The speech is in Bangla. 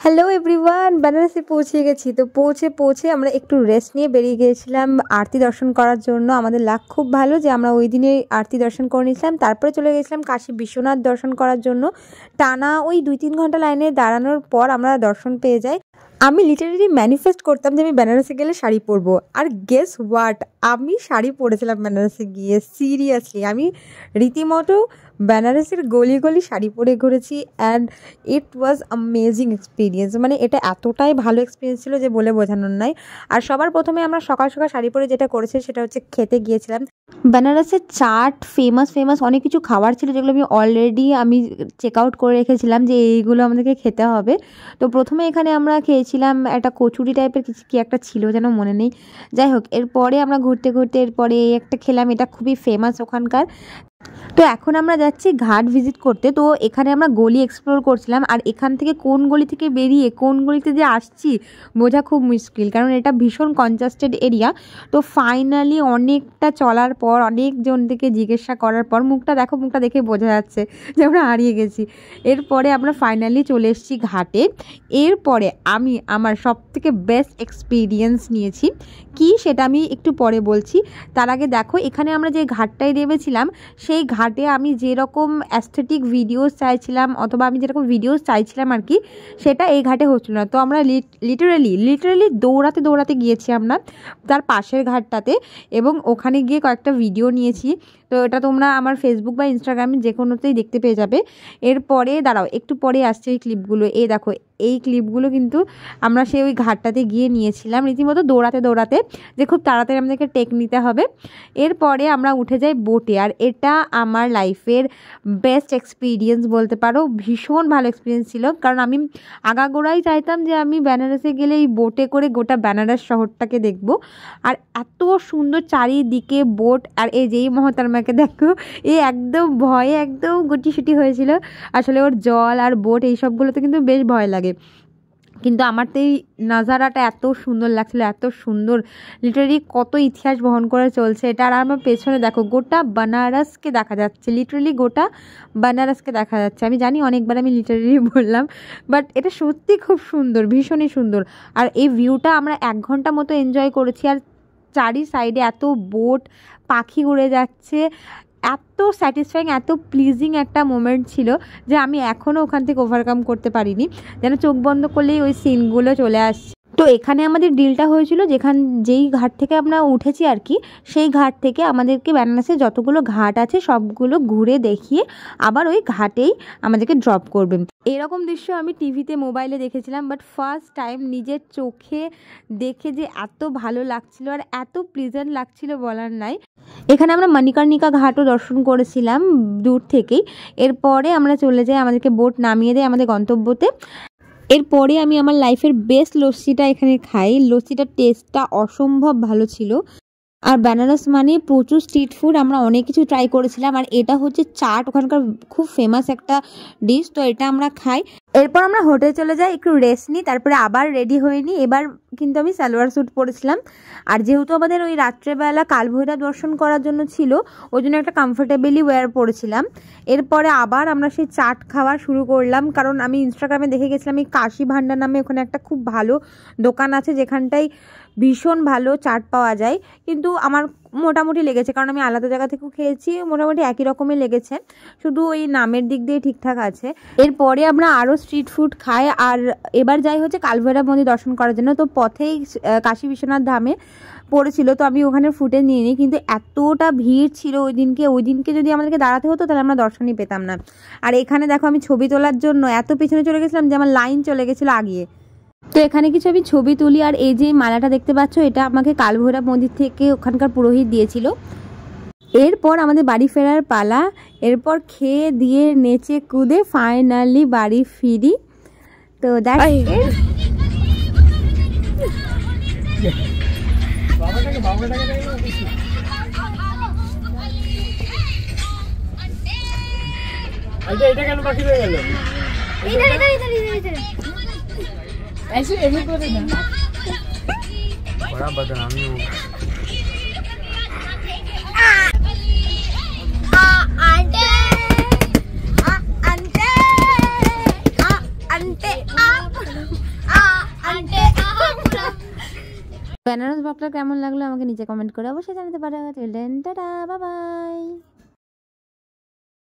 হ্যালো এভরিওয়ান, বেনারসে পৌঁছে গেছি। তো পৌঁছে আমরা একটু রেস্ট নিয়ে বেরিয়ে গিয়েছিলাম আরতি দর্শন করার জন্য। আমাদের লাক খুব ভালো যে আমরা ওই দিনে আরতি দর্শন করে নিয়েছিলাম। তারপরে চলে গেছিলাম কাশী বিশ্বনাথ দর্শন করার জন্য। টানা ওই 2-3 ঘন্টা লাইনে দাঁড়ানোর পর আমরা দর্শন পেয়ে যাই। আমি লিটারেলি ম্যানিফেস্ট করতাম যে আমি বেনারসে গেলে শাড়ি পরবো, আর গেস হোয়াট, আমি শাড়ি পরেছিলাম বেনারসে গিয়ে। সিরিয়াসলি আমি রীতিমতো বেনারসের গলি গলি শাড়ি পরে ঘুরেছি and it was amazing experience. মানে এটা এতটাই ভালো এক্সপিরিয়েন্স ছিল যে বলে বোঝানোর নাই। আর সবার প্রথমে আমরা সকাল সকাল শাড়ি পরে যেটা করেছি সেটা হচ্ছে খেতে গিয়েছিলাম। বেনারসের চাট ফেমাস অনেক কিছু খাবার ছিল যেগুলো আমি চেক আউট করে রেখেছিলাম যে এইগুলো আমাদেরকে খেতে হবে। তো প্রথমে এখানে আমরা খেয়েছিলাম একটা কচুরি টাইপের কি একটা ছিল যেন মনে নেই। যাই হোক, এরপরে আমরা ঘুরতে এরপরে একটা খেলাম, এটা খুবই ফেমাস ওখানকার। তো এখন আমরা যাচ্ছি ঘাট ভিজিট করতে। তো এখানে আমরা গলি এক্সপ্লোর করছিলাম, আর এখান থেকে কোন গলি থেকে বেরিয়ে কোন গলিতে যে আসছি বোঝা খুব মুশকিল, কারণ এটা ভীষণ কনজাস্টেড এরিয়া। তো ফাইনালি অনেকটা চলার পর, অনেকজন থেকে জিজ্ঞাসা করার পর, মুখটা দেখে বোঝা যাচ্ছে যে আমরা হারিয়ে গেছি। এরপরে আমরা ফাইনালি চলে এসেছি ঘাটে। এরপরে আমি আমার সবথেকে বেস্ট এক্সপিরিয়েন্স নিয়েছি কি সেটা আমি একটু পরে বলছি। তার আগে দেখো, এখানে আমরা যে ঘাটটায় নেমেছিলাম সেই ঘাটে আমি যেরকম অ্যাস্থেটিক ভিডিওস চাইছিলাম, অথবা আমি যেরকম ভিডিওস চাইছিলাম আর কি, সেটা এই ঘাটে হচ্ছিল না। তো আমরা লিটারেলি দৌড়াতে গিয়েছি আমরা তার পাশের ঘাটটাতে, এবং ওখানে গিয়ে কয়েকটা ভিডিও নিয়েছি। তো এটা তোমরা আমার ফেসবুক বা ইনস্টাগ্রামে যে কোনোতেই দেখতে পেয়ে যাবে। এরপরে দাঁড়াও, একটু পরে আসছে এই ক্লিপগুলো। এই দেখো, এই ক্লিপগুলো কিন্তু আমরা সেই ওই ঘাটটাতে গিয়ে নিয়েছিলাম রীতিমতো দৌড়াতে যে খুব তাড়াতাড়ি আমাদেরকে টেক নিতে হবে। এরপরে আমরা উঠে যাই বোটে, আর এটা আমার লাইফের বেস্ট এক্সপিরিয়েন্স বলতে পারো। ভীষণ ভালো এক্সপিরিয়েন্স ছিল, কারণ আমি আগাগোড়াই চাইতাম যে আমি বেনারসে গেলে এই বোটে করে গোটা বেনারস শহরটাকে দেখব। আর এত সুন্দর চারিদিকে বোট, আর এই যেই মহতরমাকে দেখো, এ একদম ভয়ে একদম গুটিসুটি হয়েছিল। আসলে ওর জল আর বোট এইসবগুলোতে কিন্তু বেশ ভয় লাগে, কিন্তু আমার তো এই নাজারাটা এত সুন্দর লাগছিল, এত সুন্দর। লিটারালি কত ইতিহাস বহন করে চলছে এটা। আর আমার পেছনে দেখো, গোটা বানারসকে দেখা যাচ্ছে, লিটারালি গোটা বানারসকে দেখা যাচ্ছে। আমি জানি অনেকবার আমি লিটারালি বললাম, বাট এটা সত্যি খুব সুন্দর, ভীষণই সুন্দর। আর এই ভিউটা আমরা 1 ঘন্টা মতো এনজয় করেছি। আর চারি সাইডে এত বোট, পাখি উড়ে যাচ্ছে, এত স্যাটিসফাইং, এত প্লিজিং একটা মোমেন্ট ছিল যে আমি এখনও ওখান থেকে ওভারকাম করতে পারিনি। যেন চোখ বন্ধ করলেই ওই সিনগুলো চলে আসছে। তো এখানে আমাদের ডিলটা হয়েছিল, যেই ঘাট থেকে আমরা উঠেছি আর কি, সেই ঘাট থেকে আমাদেরকে বেনারসে যতগুলো ঘাট আছে সবগুলো ঘুরে দেখিয়ে আবার ওই ঘাটেই আমাদেরকে ড্রপ করবেন। এরকম দৃশ্য আমি টিভিতে, মোবাইলে দেখেছিলাম, বাট ফার্স্ট টাইম নিজের চোখে দেখে যে এত ভালো লাগছিল আর এত প্লিজেন্ট লাগছিল বলার নাই। এখানে আমরা মণিকর্ণিকা ঘাটও দর্শন করেছিলাম দূর থেকেই। এরপরে আমরা চলে যাই, আমাদেরকে বোট নামিয়ে দেয় আমাদের গন্তব্যতে। এরপরে আমি আমার লাইফের বেস্ট লস্যিটা এখানে খাই। লস্যিটার টেস্টটা অসম্ভব ভালো ছিল। আর বেনারস মানে প্রচুর স্ট্রিট ফুড, আমরা অনেক কিছু ট্রাই করেছিলাম। আর এটা হচ্ছে চাট, ওখানকার খুব ফেমাস একটা ডিশ, তো এটা আমরা খাই। এরপর আমরা হোটেলে চলে যাই, একটু রেস্ট নিই, তারপরে আবার রেডি হয়ে নিই। এবার কিন্তু আমি সালোয়ার স্যুট পরেছিলাম, আর যেহেতু আমাদের ওই রাত্রেবেলা কালভৈরব দর্শন করার জন্য ছিল, ওই জন্য একটা কমফোর্টেবলি ওয়্যার পরেছিলাম। এরপরে আবার আমরা সেই চাট খাওয়া শুরু করলাম, কারণ আমি ইনস্টাগ্রামে দেখে গেছিলাম এই কাশী ভান্ডার নামে ওখানে একটা খুব ভালো দোকান আছে যেখানটায় ভীষণ ভালো চাট পাওয়া যায়। কিন্তু আমার মোটামুটি লেগেছে, কারণ আমি আলাদা জায়গা থেকেও খেয়েছি, মোটামুটি একই রকমই লেগেছে, শুধু ওই নামের দিক দিয়ে ঠিকঠাক আছে। এরপরে আমরা আরও স্ট্রিট ফুড খাই, আর এবার যাই হচ্ছে কালভৈরব মন্দির দর্শন করার জন্য। তো পথেই কাশী বিশ্বনাথ ধামে পড়েছিল, তো আমি ওখানে ফুটেজ নিয়ে নিই, কিন্তু এতটা ভিড় ছিল ওই দিনকে যদি আমাদেরকে দাঁড়াতে হতো তাহলে আমরা দর্শনই পেতাম না। আর এখানে দেখো, আমি ছবি তোলার জন্য এত পেছনে চলে গেছিলাম যে আমার লাইন চলে গেছিলো আগিয়ে। তো এখানে কিছু আমি ছবি তুলি, আর এই যে মালাটা দেখতে পাচ্ছ, এটা আমাকে কালভৈরব মন্দির থেকে ওখানকার পুরোহিত দিয়েছিল। এরপর আমাদের বাড়ি ফেরার পালা। এরপর খেয়ে দিয়ে নেচে কুদে ফাইনালি বাড়ি ফিরি। তো ऐसे एडिट कर देना, बड़ा बदनामी हो। अंटे বেনারস ব্লগটা কেমন লাগলো আমাকে নিচে কমেন্ট করে অবশ্যই জানাতে পারো। Till then tata, bye by.